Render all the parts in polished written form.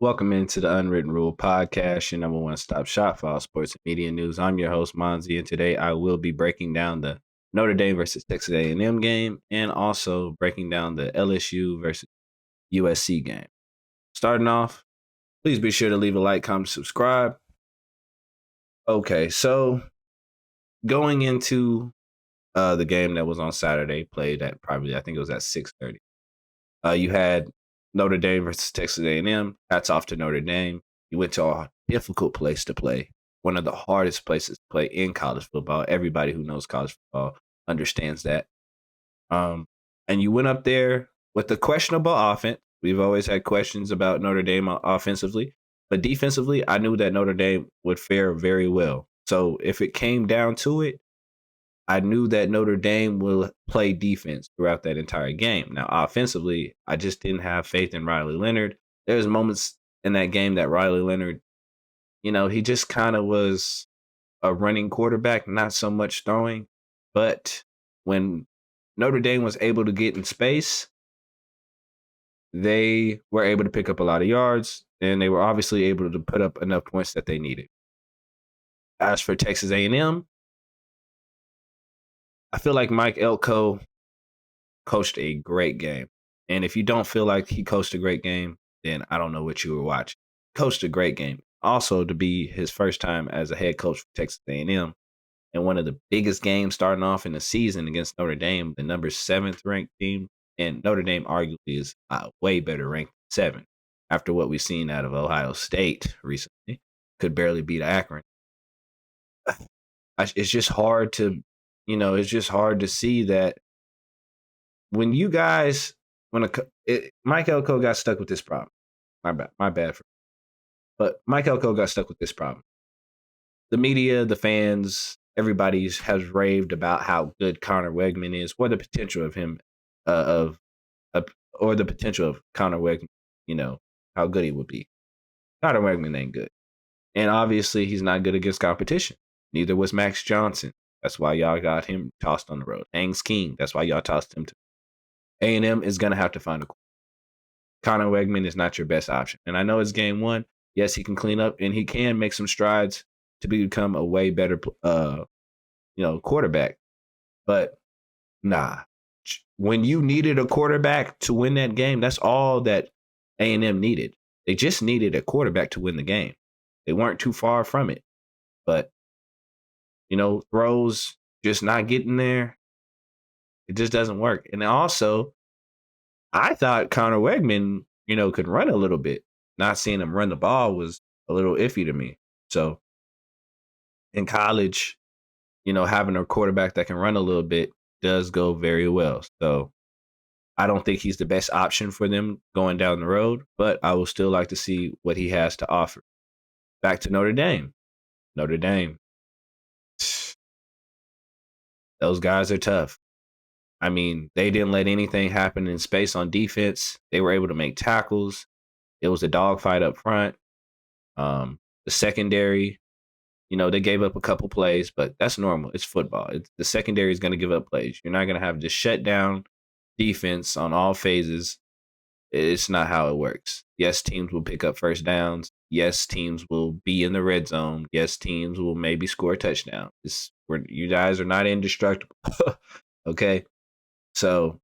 Welcome into the Unwritten Rule podcast, your number one stop shop for all sports and media news. I'm your host, Monzi, and today I will be breaking down the Notre Dame versus Texas A&M game and also breaking down the LSU versus USC game. Starting off, please be sure to leave a like, comment, subscribe. Okay, so going into the game that was on Saturday, played at probably, I think it was at 6:30. You had Notre Dame versus Texas A&M. Hats off to Notre Dame. You went to a difficult place to play, one of the hardest places to play in college football. Everybody who knows college football understands that. And you went up there with a questionable offense. We've always had questions about Notre Dame offensively, but defensively, I knew that Notre Dame would fare very well. So if it came down to it, I knew that Notre Dame will play defense throughout that entire game. Now, offensively, I just didn't have faith in Riley Leonard. There's moments in that game that Riley Leonard, he just kind of was a running quarterback, not so much throwing. But when Notre Dame was able to get in space, they were able to pick up a lot of yards, and they were obviously able to put up enough points that they needed. As for Texas A&M, I feel like Mike Elko coached a great game. And if you don't feel like he coached a great game, then I don't know what you were watching. Coached a great game. Also, to be his first time as a head coach for Texas A&M, and one of the biggest games starting off in the season against Notre Dame, the number 7th ranked team, and Notre Dame arguably is way better ranked than 7 after what we've seen out of Ohio State recently. Could barely beat Akron. It's just hard to, see that when you guys, Mike Elko got stuck with this problem. My bad. But Mike Elko got stuck with this problem. The media, the fans, everybody has raved about how good Connor Wegman is, or the potential of him, or the potential of Connor Wegman. How good he would be. Connor Wegman ain't good, and obviously he's not good against competition. Neither was Max Johnson. That's why y'all got him tossed on the road. Hanks King. That's why y'all tossed him to. A&M is going to have to find a Connor Wegman is not your best option. And I know it's game one. Yes, he can clean up and he can make some strides to become a way better, quarterback. But nah, when you needed a quarterback to win that game, that's all that A&M needed. They just needed a quarterback to win the game. They weren't too far from it. But, throws just not getting there. It just doesn't work. And also, I thought Connor Wegman, could run a little bit. Not seeing him run the ball was a little iffy to me. So in college, having a quarterback that can run a little bit does go very well. So I don't think he's the best option for them going down the road, but I will still like to see what he has to offer. Back to Notre Dame. Notre Dame. Those guys are tough. I mean, they didn't let anything happen in space on defense. They were able to make tackles. It was a dogfight up front. The secondary, they gave up a couple plays, but that's normal. It's football. The secondary is going to give up plays. You're not going to have this shut down defense on all phases. It's not how it works. Yes, teams will pick up first downs. Yes, teams will be in the red zone. Yes, teams will maybe score a touchdown. You guys are not indestructible. Okay. So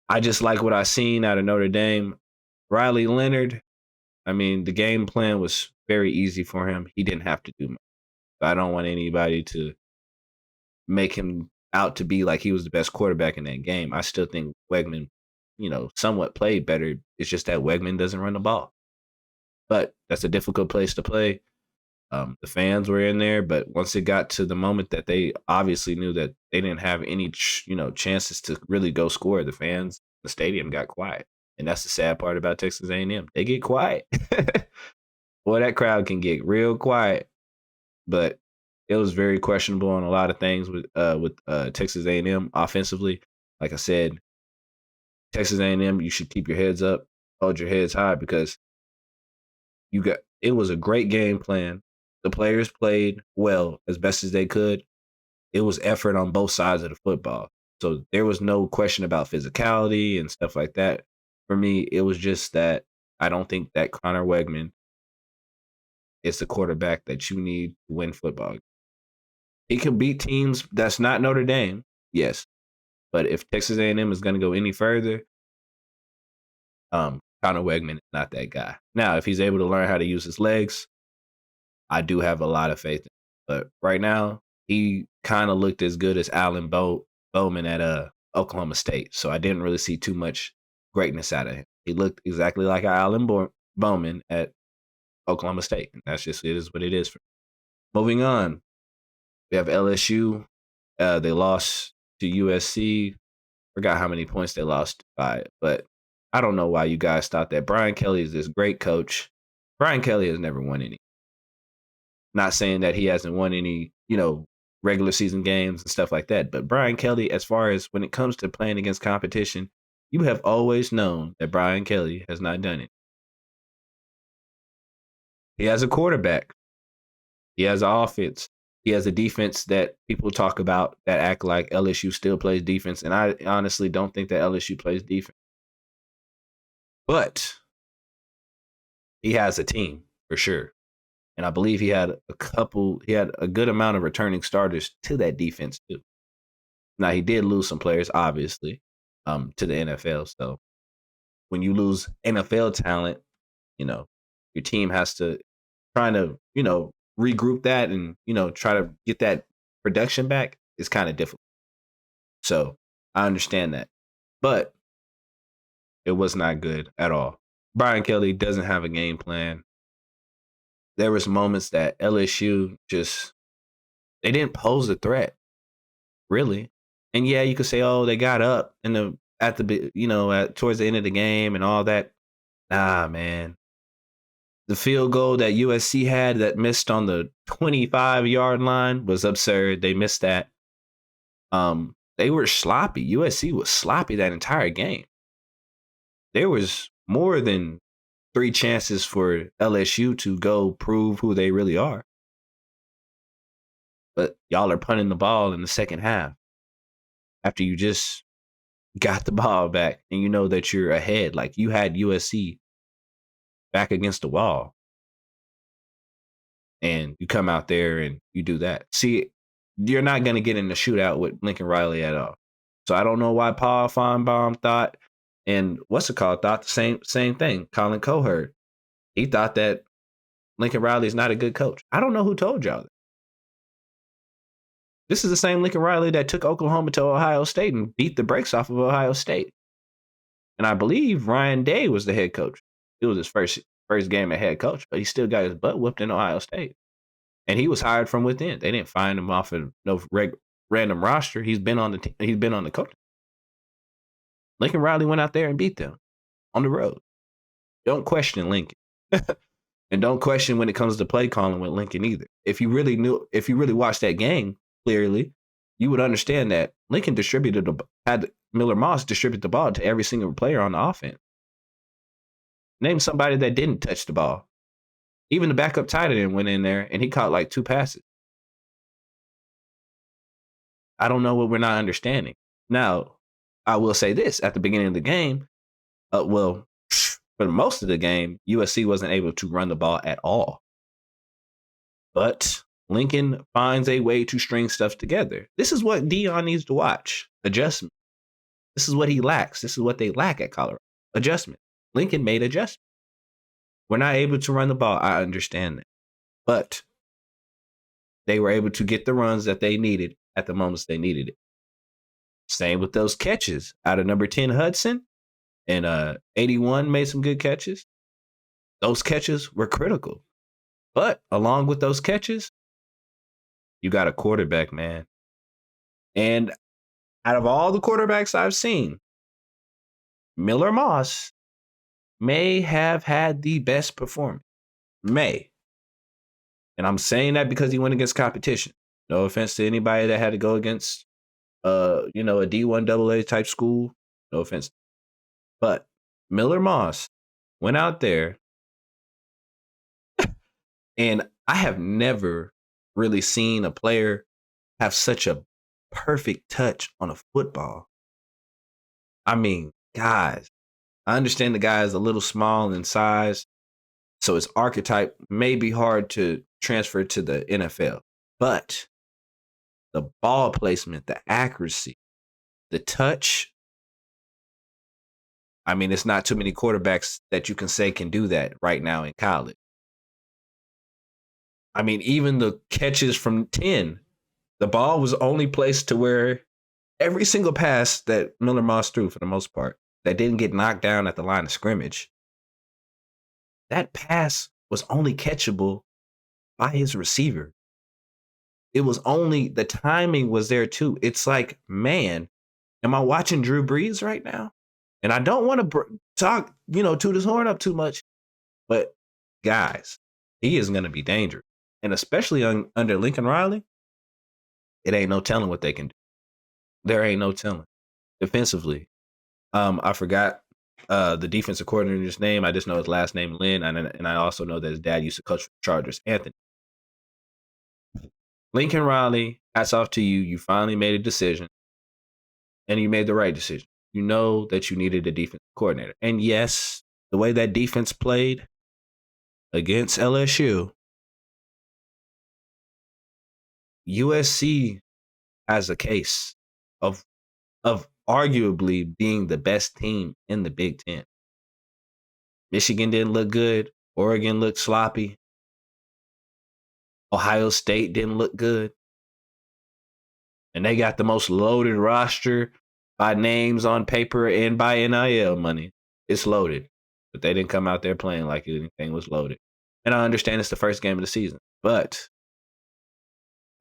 I just like what I seen out of Notre Dame. Riley Leonard, I mean, the game plan was very easy for him. He didn't have to do much. I don't want anybody to make him out to be like he was the best quarterback in that game. I still think Wegman, somewhat played better. It's just that Wegman doesn't run the ball. But that's a difficult place to play. The fans were in there, but once it got to the moment that they obviously knew that they didn't have any, chances to really go score, the fans, the stadium got quiet. And that's the sad part about Texas A&M. They get quiet. Boy, that crowd can get real quiet. But it was very questionable on a lot of things with Texas A&M offensively. Like I said, Texas A&M, you should keep your heads up, hold your heads high, because it was a great game plan. The players played well as best as they could. It was effort on both sides of the football. So there was no question about physicality and stuff like that. For me, it was just that I don't think that Connor Wegman is the quarterback that you need to win football. He can beat teams that's not Notre Dame, yes. But if Texas A&M is going to go any further, Connor Wegman is not that guy. Now, if he's able to learn how to use his legs, I do have a lot of faith in him. But right now, he kind of looked as good as Bowman at Oklahoma State. So I didn't really see too much greatness out of him. He looked exactly like Bowman at Oklahoma State. And that's just it is what it is. Moving on, we have LSU. They lost to USC. Forgot how many points they lost by, but I don't know why you guys thought that Brian Kelly is this great coach. Brian Kelly has never won any. Not saying that he hasn't won any, regular season games and stuff like that, but Brian Kelly, as far as when it comes to playing against competition, you have always known that Brian Kelly has not done it. He has a quarterback. He has an offense. He has a defense that people talk about that act like LSU still plays defense. And I honestly don't think that LSU plays defense. But he has a team for sure. And I believe he had a good amount of returning starters to that defense too. Now he did lose some players, obviously, to the NFL. So when you lose NFL talent, your team has to try to, regroup that and, try to get that production back is kind of difficult. So I understand that. But it was not good at all. Brian Kelly doesn't have a game plan. There was moments that LSU they didn't pose a threat, really. And yeah, you could say, oh, they got up towards the end of the game and all that. Nah, man. The field goal that USC had that missed on the 25-yard line was absurd. They missed that. They were sloppy. USC was sloppy that entire game. There was more than 3 chances for LSU to go prove who they really are. But y'all are punting the ball in the second half after you just got the ball back and you know that you're ahead. Like you had USC back against the wall. And you come out there and you do that. See, you're not going to get in the shootout with Lincoln Riley at all. So I don't know why Paul Feinbaum thought, and thought the same thing. Colin Cowherd, he thought that Lincoln Riley is not a good coach. I don't know who told y'all that. This is the same Lincoln Riley that took Oklahoma to Ohio State and beat the brakes off of Ohio State. And I believe Ryan Day was the head coach. It was his first game as head coach, but he still got his butt whooped in Ohio State. And he was hired from within. They didn't find him off of no random roster. He's been on the team. He's been on the coach. Lincoln Riley went out there and beat them on the road. Don't question Lincoln. And don't question when it comes to play calling with Lincoln either. If you really watched that game clearly, you would understand that Lincoln had Miller Moss distribute the ball to every single player on the offense. Name somebody that didn't touch the ball. Even the backup tight end went in there and he caught like 2 passes. I don't know what we're not understanding. Now, I will say this. At the beginning of the game, for most of the game, USC wasn't able to run the ball at all. But Lincoln finds a way to string stuff together. This is what Deion needs to watch. Adjustment. This is what he lacks. This is what they lack at Colorado. Adjustment. Lincoln made adjustment. We're not able to run the ball. I understand that. But they were able to get the runs that they needed at the moments they needed it. Same with those catches out of number 10 Hudson and 81 made some good catches. Those catches were critical. But along with those catches, you got a quarterback, man. And out of all the quarterbacks I've seen, Miller Moss may have had the best performance. May. And I'm saying that because he went against competition. No offense to anybody that had to go against a D1 AA type school. No offense. But Miller Moss went out there and I have never really seen a player have such a perfect touch on a football. I mean, guys, I understand the guy is a little small in size, so his archetype may be hard to transfer to the NFL. But the ball placement, the accuracy, the touch, I mean, it's not too many quarterbacks that you can say can do that right now in college. I mean, even the catches from 10, the ball was only placed to where every single pass that Miller Moss threw, for the most part, that didn't get knocked down at the line of scrimmage, that pass was only catchable by his receiver. It was only the timing was there too. It's like, man, am I watching Drew Brees right now? And I don't want to talk, toot his horn up too much, but guys, he is going to be dangerous. And especially under Lincoln Riley, it ain't no telling what they can do. There ain't no telling. Defensively, I forgot the defensive coordinator's name. I just know his last name, Lynn, and I also know that his dad used to coach for the Chargers, Anthony. Lincoln Riley, hats off to you. You finally made a decision, and you made the right decision. You know that you needed a defensive coordinator. And yes, the way that defense played against LSU, USC has a case of arguably being the best team in the Big Ten. Michigan didn't look good. Oregon looked sloppy. Ohio State didn't look good. And they got the most loaded roster by names on paper and by NIL money. It's loaded. But they didn't come out there playing like anything was loaded. And I understand it's the first game of the season. But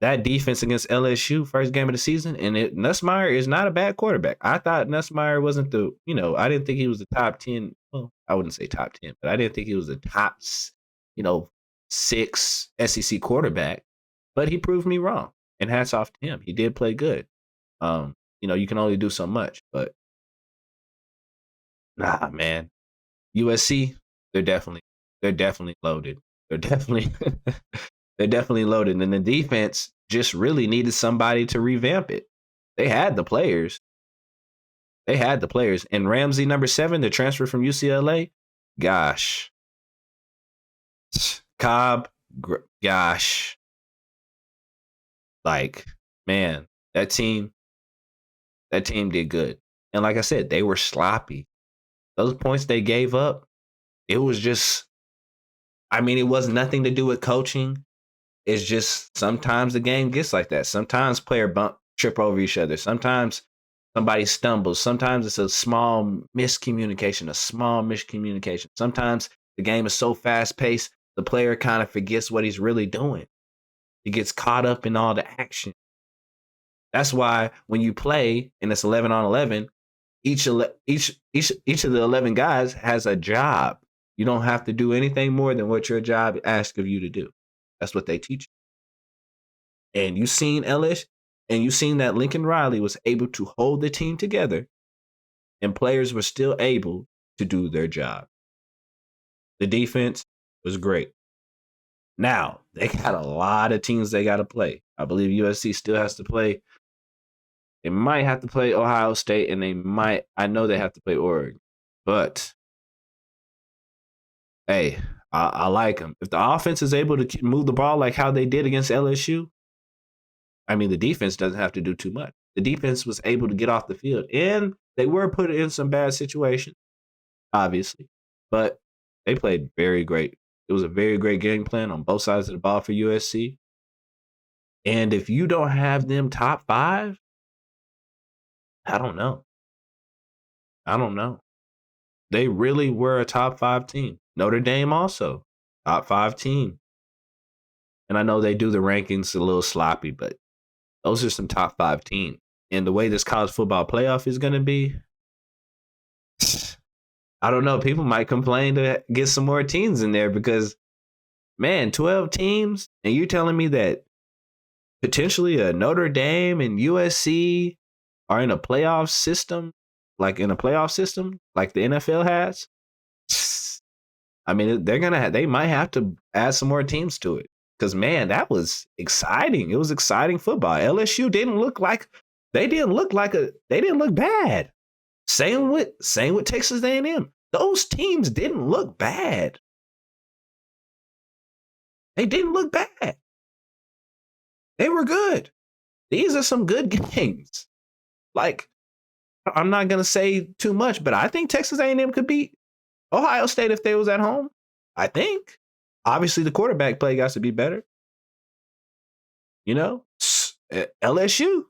that defense against LSU, first game of the season, and Nussmeier is not a bad quarterback. I thought Nussmeier wasn't I didn't think he was the top 10. Well, I wouldn't say top 10, but I didn't think he was the top, 6 SEC quarterback. But he proved me wrong. And hats off to him. He did play good. You can only do so much. But, nah, man. USC, they're definitely loaded. They're definitely they're definitely loaded. And the defense just really needed somebody to revamp it. They had the players. And Ramsey, number 7, the transfer from UCLA, gosh. Cobb, gosh. Like, man, that team did good. And like I said, they were sloppy. Those points they gave up, it was just, it was nothing to do with coaching. It's just sometimes the game gets like that. Sometimes player trip over each other. Sometimes somebody stumbles. Sometimes it's a small miscommunication. Sometimes the game is so fast paced, the player kind of forgets what he's really doing. He gets caught up in all the action. That's why when you play and it's 11 on 11, each of the 11 guys has a job. You don't have to do anything more than what your job asks of you to do. That's what they teach you. And you've seen LSU, and you've seen that Lincoln Riley was able to hold the team together, and players were still able to do their job. The defense was great. Now, they got a lot of teams they got to play. I believe USC still has to play. They might have to play Ohio State, and I know they have to play Oregon. But, hey, I like them. If the offense is able to move the ball like how they did against LSU, the defense doesn't have to do too much. The defense was able to get off the field, and they were put in some bad situations, obviously. But they played very great. It was a very great game plan on both sides of the ball for USC. And if you don't have them top 5, I don't know. They really were a top 5 team. Notre Dame also, top 5 team. And I know they do the rankings a little sloppy, but those are some top 5 teams. And the way this college football playoff is going to be, I don't know. People might complain to get some more teams in there because, man, 12 teams, and you're telling me that potentially a Notre Dame and USC are in a playoff system, like the NFL has. They might have to add some more teams to it because, man, that was exciting. It was exciting football. LSU didn't look bad. Same with Texas A&M. Those teams didn't look bad. They didn't look bad. They were good. These are some good games. Like, I'm not gonna say too much, but I think Texas A&M could beat Ohio State if they was at home. I think. Obviously, the quarterback play got to be better. You know, LSU,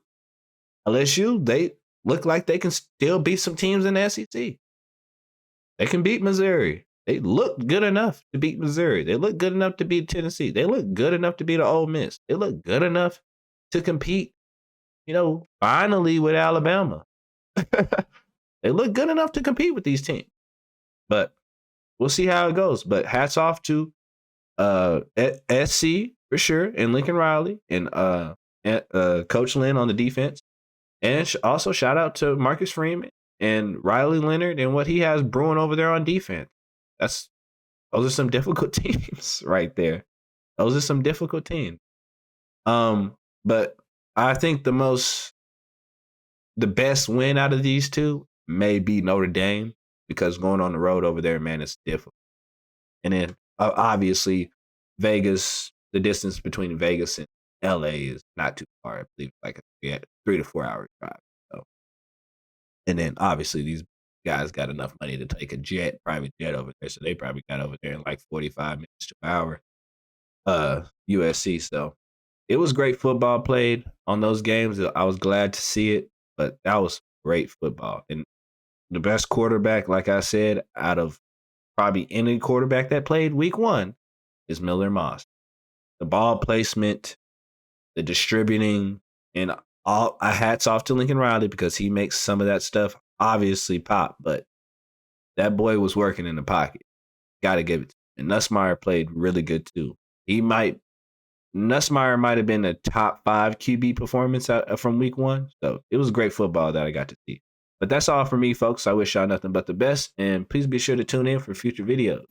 they look like they can still beat some teams in the SEC. They can beat Missouri. They look good enough to beat Missouri. They look good enough to beat Tennessee. They look good enough to beat Ole Miss. They look good enough to compete, finally with Alabama. They look good enough to compete with these teams. But we'll see how it goes. But hats off to SC for sure, and Lincoln Riley, and Coach Lynn on the defense. And also shout out to Marcus Freeman and Riley Leonard and what he has brewing over there on defense. Those are some difficult teams right there. Those are some difficult teams. But I think the best win out of these two may be Notre Dame, because going on the road over there, man, it's difficult. And then obviously Vegas, the distance between Vegas and LA is not too far. I believe like a 3 to 4 hour drive. So. And then obviously these guys got enough money to take a private jet over there. So they probably got over there in like 45 minutes to an hour. USC. So it was great football played on those games. I was glad to see it, but that was great football. And the best quarterback, like I said, out of probably any quarterback that played week 1 is Miller Moss. The ball placement, the distributing, and all hats off to Lincoln Riley, because he makes some of that stuff obviously pop, but that boy was working in the pocket. Got to give it. And Nussmeier played really good too. Nussmeier might have been a top 5 QB performance from week 1. So it was great football that I got to see. But that's all for me, folks. I wish y'all nothing but the best, and please be sure to tune in for future videos.